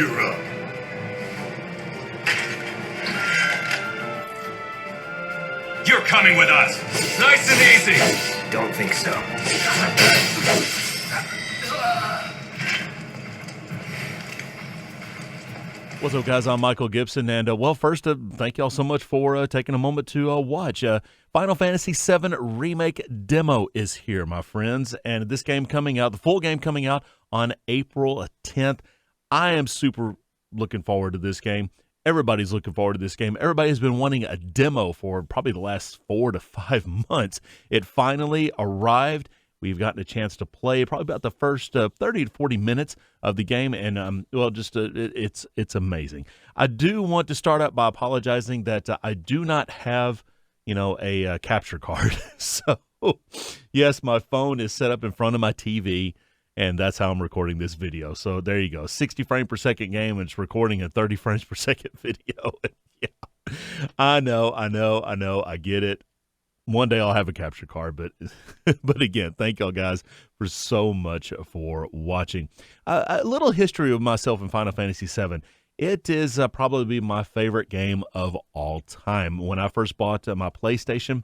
You're up. You're coming with us. Nice and easy. Don't think so. What's up, guys? I'm Michael Gibson, and well, first, thank y'all so much for taking a moment to watch. Final Fantasy VII Remake demo is here, my friends, and this game coming out, the full game coming out on April 10th. I am super looking forward to this game. Everybody's looking forward to this game. Everybody has been wanting a demo for probably the last 4 to 5 months. It finally arrived. We've gotten a chance to play probably about the first 30 to 40 minutes of the game, and well, just it's amazing. I do want to start out by apologizing that I do not have, a capture card. So, yes, my phone is set up in front of my TV, and that's how I'm recording this video. So there you go, 60 frame per second game, and it's recording a 30 frames per second video. Yeah, I know, I get it. One day I'll have a capture card, but again, thank y'all guys for so much for watching. A little history of myself in Final Fantasy VII. It is probably my favorite game of all time. When I first bought my PlayStation,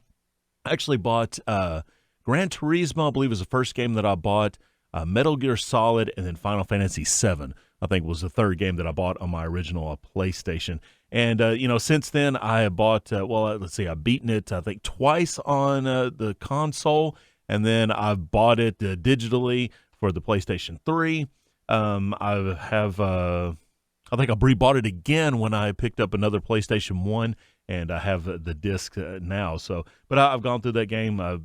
I actually bought Gran Turismo, I believe was the first game that I bought, Metal Gear Solid, and then Final Fantasy VII, I think was the third game that I bought on my original PlayStation. And, since then I have bought, let's see, I've beaten it, I think, twice on the console, and then I've bought it digitally for the PlayStation 3. I think I rebought it again when I picked up another PlayStation 1, and I have the disc now. So, but I've gone through that game at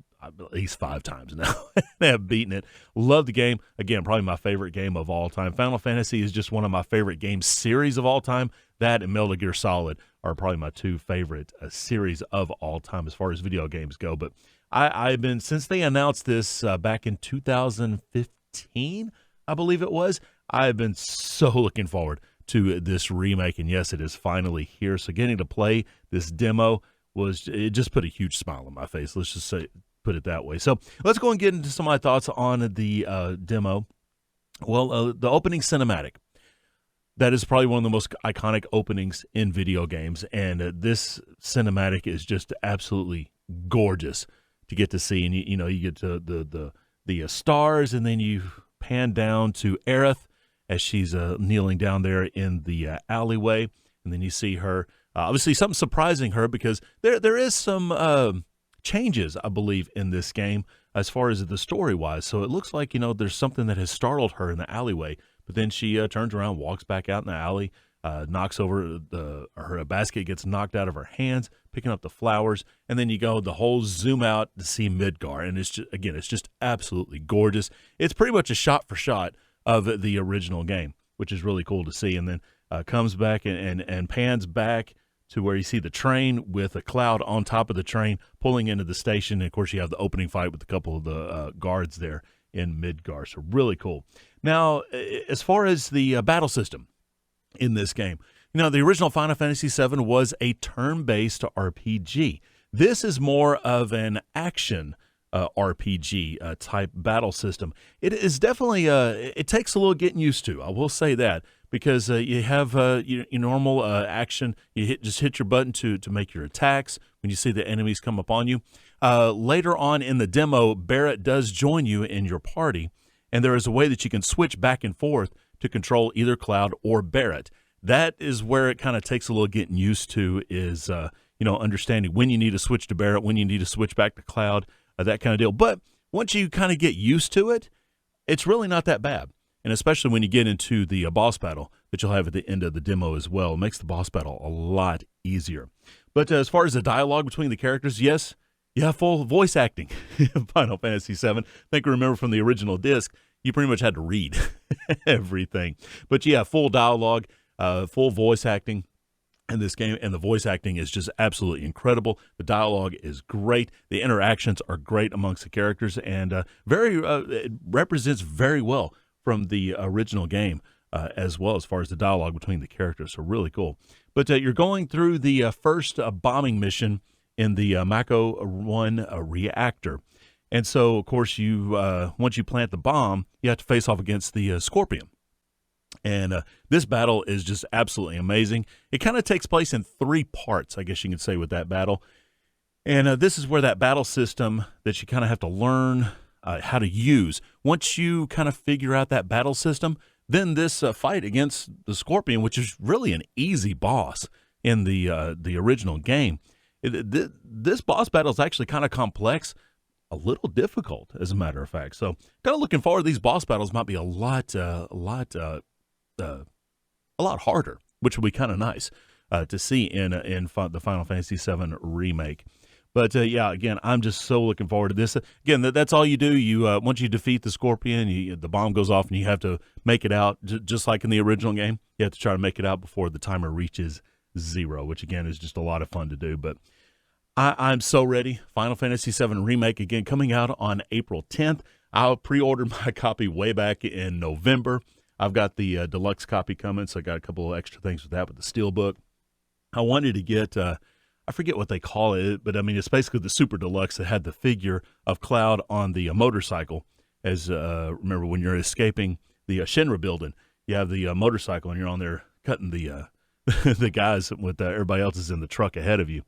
least 5 times now. I've beaten it. Love the game. Again, probably my favorite game of all time. Final Fantasy is just one of my favorite game series of all time. That and Metal Gear Solid are probably my 2 favorite series of all time as far as video games go. But I've been, since they announced this back in 2015, I believe it was, I've been so looking forward to this remake. And yes, it is finally here. So getting to play this demo it just put a huge smile on my face. Let's just put it that way. So let's go and get into some of my thoughts on the demo. Well, the opening cinematic. That is probably one of the most iconic openings in video games, and this cinematic is just absolutely gorgeous to get to see. And you get to the stars, and then you pan down to Aerith as she's kneeling down there in the alleyway, and then you see her. Obviously, something surprising her because there is some changes, I believe, in this game as far as the story wise. So it looks like there's something that has startled her in the alleyway. But then she turns around, walks back out in the alley, knocks over her basket, gets knocked out of her hands, picking up the flowers, and then you go the whole zoom out to see Midgar, and it's just absolutely gorgeous. It's pretty much a shot for shot of the original game, which is really cool to see. And then comes back and pans back to where you see the train with a cloud on top of the train pulling into the station. And of course, you have the opening fight with a couple of the guards there in Midgar. So really cool. Now, as far as the battle system in this game, the original Final Fantasy VII was a turn-based RPG. This is more of an action RPG type battle system. It is definitely, it takes a little getting used to, I will say that, because you have your normal action. You just hit your button to make your attacks when you see the enemies come upon you. Later on in the demo, Barrett does join you in your party, and there is a way that you can switch back and forth to control either Cloud or Barrett. That is where it kind of takes a little getting used to, is understanding when you need to switch to Barrett, when you need to switch back to Cloud, that kind of deal. But once you kind of get used to it, it's really not that bad. And especially when you get into the boss battle that you'll have at the end of the demo as well. It makes the boss battle a lot easier. But as far as the dialogue between the characters, yes, you have full voice acting in Final Fantasy VII. I think I remember from the original disc, you pretty much had to read everything. But yeah, full dialogue, full voice acting in this game, and the voice acting is just absolutely incredible. The dialogue is great. The interactions are great amongst the characters, and it represents very well from the original game as well as far as the dialogue between the characters. So really cool. But you're going through the first bombing mission in the Mako 1 reactor. And so, of course, you once you plant the bomb, you have to face off against the Scorpion. And this battle is just absolutely amazing. It kind of takes place in 3 parts, I guess you could say, with that battle. And this is where that battle system that you kind of have to learn how to use. Once you kind of figure out that battle system, then this fight against the Scorpion, which is really an easy boss in the original game, this boss battle is actually kind of complex, a little difficult, as a matter of fact. So, kind of looking forward. These boss battles might be a lot harder, which will be kind of nice to see in the Final Fantasy VII Remake. But yeah, again, I'm just so looking forward to this. Again, that's all you do. You once you defeat the Scorpion, the bomb goes off, and you have to make it out, just like in the original game. You have to try to make it out before the timer reaches 0, which again is just a lot of fun to do. But I'm so ready. Final Fantasy VII Remake, again, coming out on April 10th. I pre-ordered my copy way back in November. I've got the deluxe copy coming, so I got a couple of extra things with that, with the Steelbook. I wanted to get, I forget what they call it, but I mean, it's basically the Super Deluxe that had the figure of Cloud on the motorcycle. As remember, when you're escaping the Shinra building, you have the motorcycle, and you're on there cutting the the guys with everybody else is in the truck ahead of you.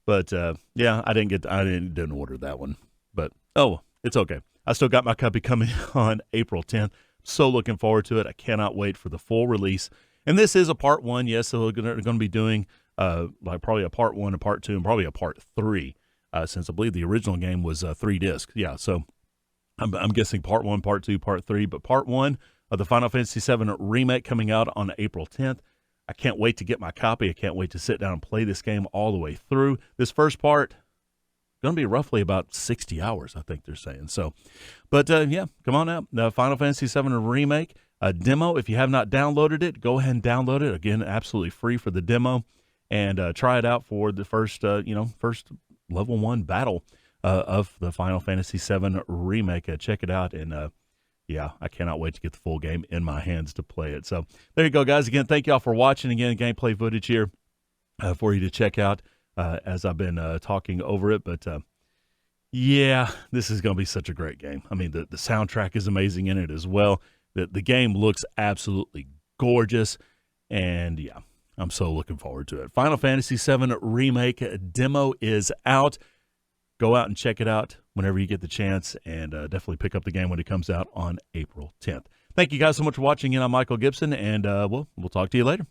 But yeah, I didn't order that one. But oh, it's okay. I still got my copy coming on April 10th. So looking forward to it. I cannot wait for the full release. And this is a part 1, yes. So we're going to be doing like probably a part 1, a part 2, and probably a part 3, since I believe the original game was 3 discs. Yeah, so I'm guessing part 1, part 2, part 3. But part 1 of the Final Fantasy VII Remake coming out on April 10th. I can't wait to get my copy. I can't wait to sit down and play this game all the way through. This first part going to be roughly about 60 hours, I think they're saying. So, but yeah, come on out. The Final Fantasy VII Remake demo. If you have not downloaded it, go ahead and download it. Again, absolutely free for the demo, and try it out for the first level 1 battle of the Final Fantasy VII Remake. Check it out, and yeah, I cannot wait to get the full game in my hands to play it. So there you go, guys. Again, thank you all for watching. Again, gameplay footage here for you to check out as I've been talking over it. But yeah, this is going to be such a great game. I mean, the soundtrack is amazing in it as well. The game looks absolutely gorgeous. And yeah, I'm so looking forward to it. Final Fantasy VII Remake demo is out. Go out and check it out whenever you get the chance, and definitely pick up the game when it comes out on April 10th. Thank you guys so much for watching. I'm Michael Gibson, and we'll talk to you later.